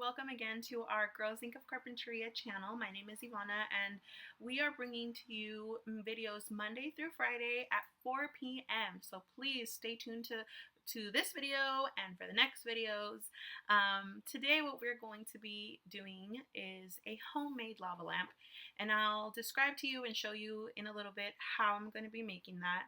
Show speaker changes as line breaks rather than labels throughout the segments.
welcome again to our Girls Inc. of Carpinteria channel. My name is Ivana and we are bringing to you videos Monday through Friday at 4 p.m. So please stay tuned to this video and for the next videos. Today what we're going to be doing is a homemade lava lamp, and I'll describe to you and show you in a little bit how I'm going to be making that.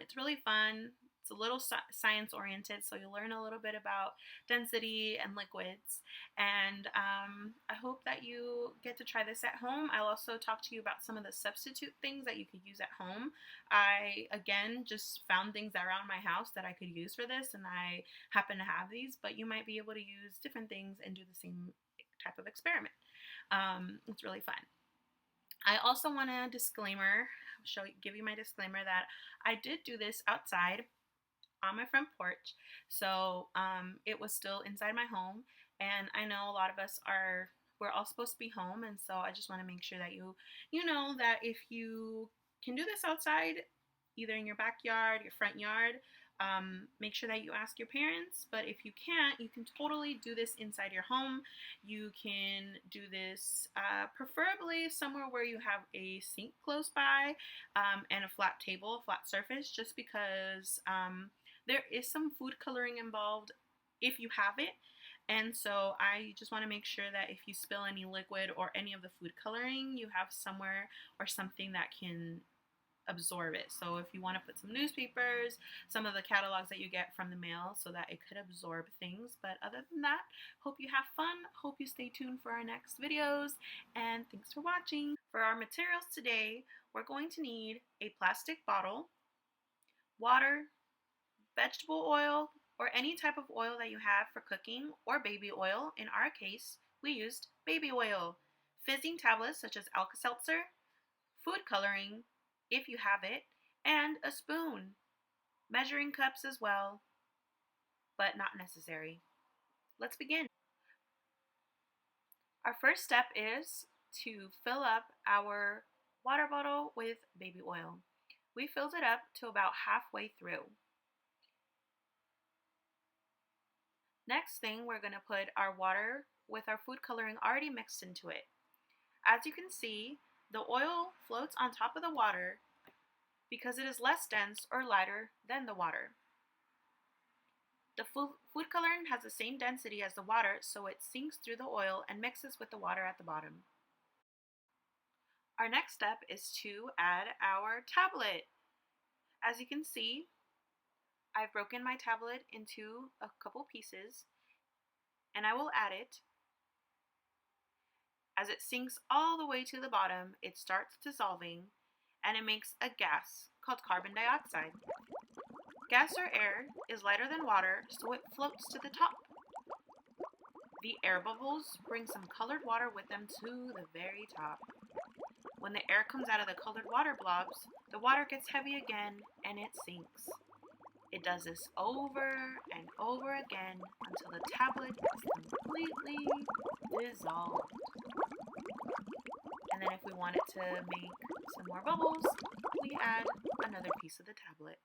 It's really fun. It's a little science oriented, so you'll learn a little bit about density and liquids, and I hope that you get to try this at home. I'll also talk to you about some of the substitute things that you could use at home. I again just found things around my house that I could use for this, and I happen to have these, but you might be able to use different things and do the same type of experiment. It's really fun. I also want to give you my disclaimer that I did do this outside on my front porch, so it was still inside my home, and I know a lot of us we're all supposed to be home, and so I just want to make sure that you know that if you can do this outside, either in your backyard, your front yard, make sure that you ask your parents. But if you can't, you can totally do this inside your home. You can do this preferably somewhere where you have a sink close by and a flat table, a flat surface, just because there is some food coloring involved if you have it. And so I just want to make sure that if you spill any liquid or any of the food coloring, you have somewhere or something that can absorb it. So if you want to put some newspapers, some of the catalogs that you get from the mail, so that it could absorb things. But other than that, hope you have fun. Hope you stay tuned for our next videos, and thanks for watching. For our materials today, we're going to need a plastic bottle, water, vegetable oil, or any type of oil that you have for cooking, or baby oil. In our case, we used baby oil, fizzing tablets such as Alka-Seltzer, food coloring if you have it, and a spoon. Measuring cups as well, but not necessary. Let's begin. Our first step is to fill up our water bottle with baby oil. We filled it up to about halfway through. Next thing, we're going to put our water with our food coloring already mixed into it. As you can see, the oil floats on top of the water because it is less dense or lighter than the water. The food coloring has the same density as the water, so it sinks through the oil and mixes with the water at the bottom. Our next step is to add our tablet. As you can see, I've broken my tablet into a couple pieces, and I will add it. As it sinks all the way to the bottom, it starts dissolving, and it makes a gas called carbon dioxide. Gas or air is lighter than water, so it floats to the top. The air bubbles bring some colored water with them to the very top. When the air comes out of the colored water blobs, the water gets heavy again and it sinks. It does this over and over again until the tablet is completely dissolved. And then if we want it to make some more bubbles, we add another piece of the tablet.